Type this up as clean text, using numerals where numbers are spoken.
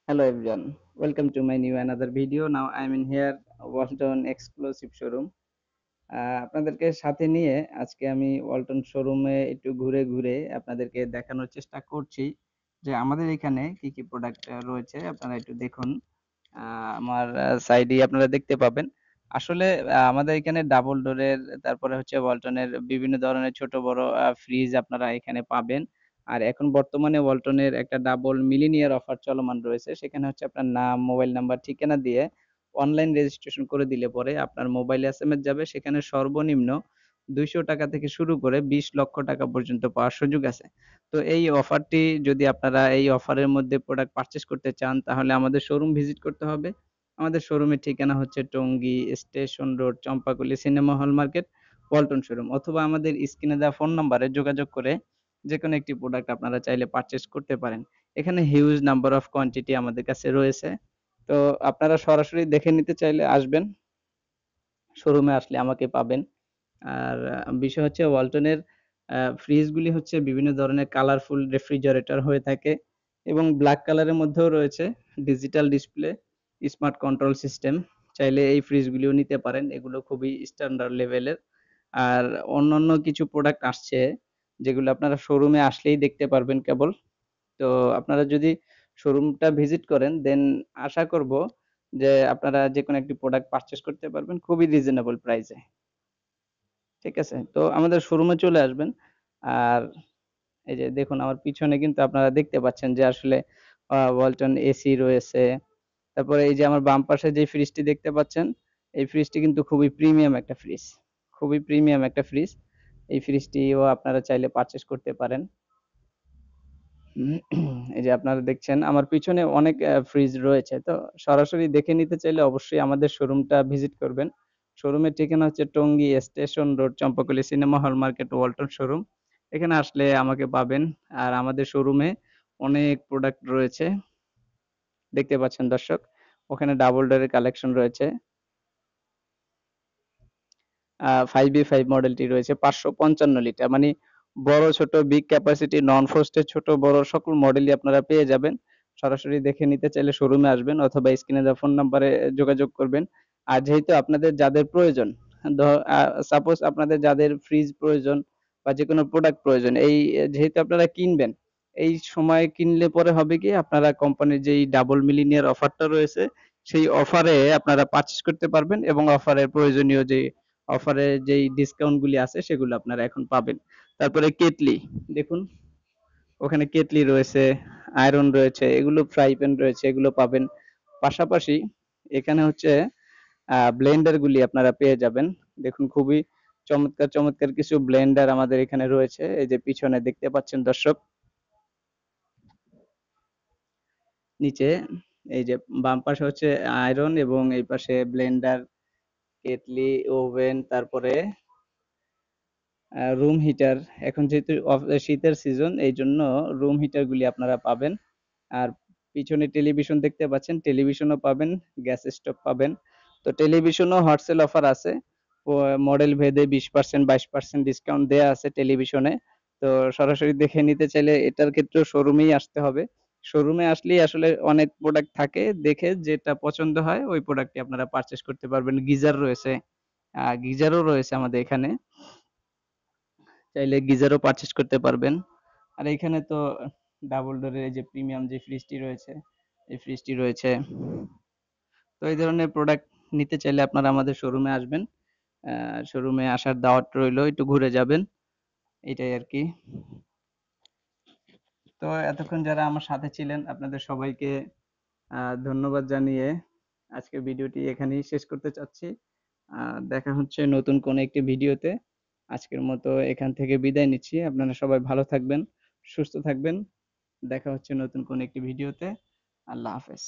Hello everyone, welcome to my new another video. Now I am in here Walton Exclusive Showroom. আপনাদেরকে সাথে নিয়ে আজকে আমি ওয়ালটন শোরুমে একটু ঘুরে ঘুরে আপনাদেরকে দেখানোর চেষ্টা করছি যে আমাদের এখানে কি কি প্রোডাক্ট রয়েছে। আপনারা একটু দেখুন। আমার সাইডে আপনারা দেখতে পাবেন। আসলে আমাদের এখানে ডাবল ডোরের, তারপরে হচ্ছে ওয়ালটনের বিভিন্ন ধরনের ছোট বড় ফ্রিজ আপনারা এখানে পাবেন। আর এখন বর্তমানে ওয়ালটনের একটা ডাবল মিলিনিয়ার অফার চলমান রয়েছে। সেখানে হচ্ছে আপনার নাম, মোবাইল নাম্বার, ঠিকানা দিয়ে অনলাইন রেজিস্ট্রেশন করে দিলে পরে আপনার মোবাইলে এসএমএস যাবে। সেখানে সর্বনিম্ন 200 টাকা থেকে শুরু করে 20 লক্ষ টাকা পর্যন্ত পাওয়ার সুযোগ আছে। তো এই অফারটি, যদি আপনারা এই অফারের মধ্যে প্রোডাক্ট পারচেজ করতে চান তাহলে আমাদের শোরুম ভিজিট করতে হবে। আমাদের শোরুমের ঠিকানা হচ্ছে Tongi station road, Champakali cinema hall market, Walton showroom. অথবা আমাদের স্ক্রিনে দেওয়া ফোন নাম্বারে যোগাযোগ করে যেকোনো একটি প্রোডাক্ট আপনারা চাইলে পারচেজ করতে পারেন। এখানে হিউজ নাম্বার অফ কোয়ান্টিটি আমাদের কাছে রয়েছে। তো আপনারা সরাসরি দেখে নিতে চাইলে আসবেন, শোরুমে আসলে আমাকে পাবেন। আর বিষয় হচ্ছে ওয়ালটনের ফ্রিজগুলি হচ্ছে বিভিন্ন ধরনের কালারফুল রেফ্রিজারেটর হয়ে থাকে এবং ব্ল্যাক কালারের মধ্যেও রয়েছে digital display, smart control system. চাইলে এই ফ্রিজগুলিও নিতে পারেন, এগুলো খুবই স্ট্যান্ডার্ড লেভেলের। আর অন্যান্য কিছু প্রোডাক্ট আসছে যেগুলো আপনারা শোরুমে আসলেই দেখতে পারবেন কেবল। তো আপনারা যদি শোরুমটা ভিজিট করেন দেন আশা করব যে আপনারা যেকোনো একটি প্রোডাক্ট পারচেজ করতে পারবেন খুবই রিজনেবল প্রাইসে। ঠিক আছে? তো আমাদের শোরুমে চলে আসবেন। আর এই যে দেখুন আমার পিছনে কিন্তু আপনারা দেখতে পাচ্ছেন যে আসলে ওয়ালটন এসি রয়েছে। তারপরে এই যে আমার বাম পাশে যে ফ্রিজটি দেখতে পাচ্ছেন, এই ফ্রিজটি কিন্তু খুবই প্রিমিয়াম একটা ফ্রিজ। খুবই প্রিমিয়াম একটা ফ্রিজ। এই ফ্রিজটিও আপনারা চাইলে পারচেজ করতে পারেন। এই যে আপনারা দেখছেন আমার পিছনে অনেক ফ্রিজ রয়েছে। তো সরাসরি দেখে নিতে চাইলে অবশ্যই আমাদের শোরুমটা ভিজিট করবেন। শোরুমের ঠিকানা হচ্ছে Tongi station road, Champakali cinema hall market, Walton showroom. এখানে আসলে আমাকে পাবেন। আর আমাদের শোরুমে অনেক প্রোডাক্ট রয়েছে। দেখতে পাচ্ছেন দর্শক। ওখানে ডাবল ডোরের কালেকশন রয়েছে। 5V5 মডেলটি রয়েছে 555 লিটার। মানে বড় ছোট বিগ ক্যাপাসিটি নন ফ্রস্টের ছোট বড় সকল মডেলই আপনারা পেয়ে যাবেন। সরাসরি দেখে নিতে চাইলে শোরুমে আসবেন অথবা স্ক্রিনে দেওয়া ফোন নাম্বারে যোগাযোগ করবেন। আর যেহেতু আপনাদের যাদের প্রয়োজন, দ সাপোজ আপনাদের যাদের ফ্রিজ প্রয়োজন বা যেকোনো প্রোডাক্ট প্রয়োজন, এই যেহেতু আপনারা কিনবেন, এই সময় কিনলে পরে হবে কি আপনারা কোম্পানির যেই ডাবল মিলিনিয়ার অফারটা রয়েছে সেই অফারে আপনারা পারচেজ করতে পারবেন এবং অফারের প্রয়োজনীয় যে অফারে যেই ডিসকাউন্ট গুলি আছে সেগুলো আপনারা এখন পাবেন। তারপরে কেটলি দেখুন, ওখানে কেটলি রয়েছে, আয়রন রয়েছে, এগুলো ফ্রাই প্যান রয়েছে, এগুলো পাবেন। পাশাপাশি এখানে হচ্ছে ব্লেন্ডার গুলি আপনারা পেয়ে যাবেন। দেখুন খুবই চমৎকার চমৎকার কিছু ব্লেন্ডার আমাদের এখানে রয়েছে। এই যে পিছনে দেখতে পাচ্ছেন দর্শক, নিচে এই যে বাম পাশে হচ্ছে আয়রন এবং এই পাশে ব্লেন্ডার, কেটলি, ওভেন, তারপরে রুম হিটার। এখন যেহেতু শীতের সিজন এই জন্য রুম হিটার গুলি আপনারা পাবেন। আর পিছনে টেলিভিশন দেখতে পাচ্ছেন, টেলিভিশনও পাবেন, গ্যাস স্টোভ পাবেন। তো টেলিভিশনও হট সেল অফার আছে। মডেল ভেদে 20% 22% ডিসকাউন্ট দেয়া আছে টেলিভিশনে। তো সরাসরি দেখে নিতে চাইলে এটার ক্ষেত্রেও শোরুমেই আসতে হবে। শোরুমে আসলেই আসলে অনেক প্রোডাক্ট থাকে, দেখে যেটা পছন্দ হয় ওই প্রোডাক্টটি আপনারা পারচেজ করতে পারবেন। গিজার রয়েছে, গিজারও রয়েছে আমাদের এখানে, চাইলে গিজারও পারচেজ করতে পারবেন। আর এখানে তো ডাবল ডোরের এই যে প্রিমিয়াম যে ফ্রিজটি রয়েছে, এই ফ্রিজটি রয়েছে। তো এই ধরনের প্রোডাক্ট নিতে চাইলে আপনারা আমাদের শোরুমে আসবেন। শোরুমে আসার দাওয়াত রইলো, একটু ঘুরে যাবেন, এটাই আরকি। তো এতক্ষণ যারা আমার সাথে ছিলেন আপনাদের সবাইকে ধন্যবাদ জানিয়ে আজকের ভিডিওটি এখানেই শেষ করতে চাচ্ছি। দেখা হচ্ছে নতুন কোনো একটি ভিডিওতে। আজকের মতো এখান থেকে বিদায় নিচ্ছি। আপনারা সবাই ভালো থাকবেন, সুস্থ থাকবেন। দেখা হচ্ছে নতুন কোনো একটি ভিডিওতে। আল্লাহ হাফেজ।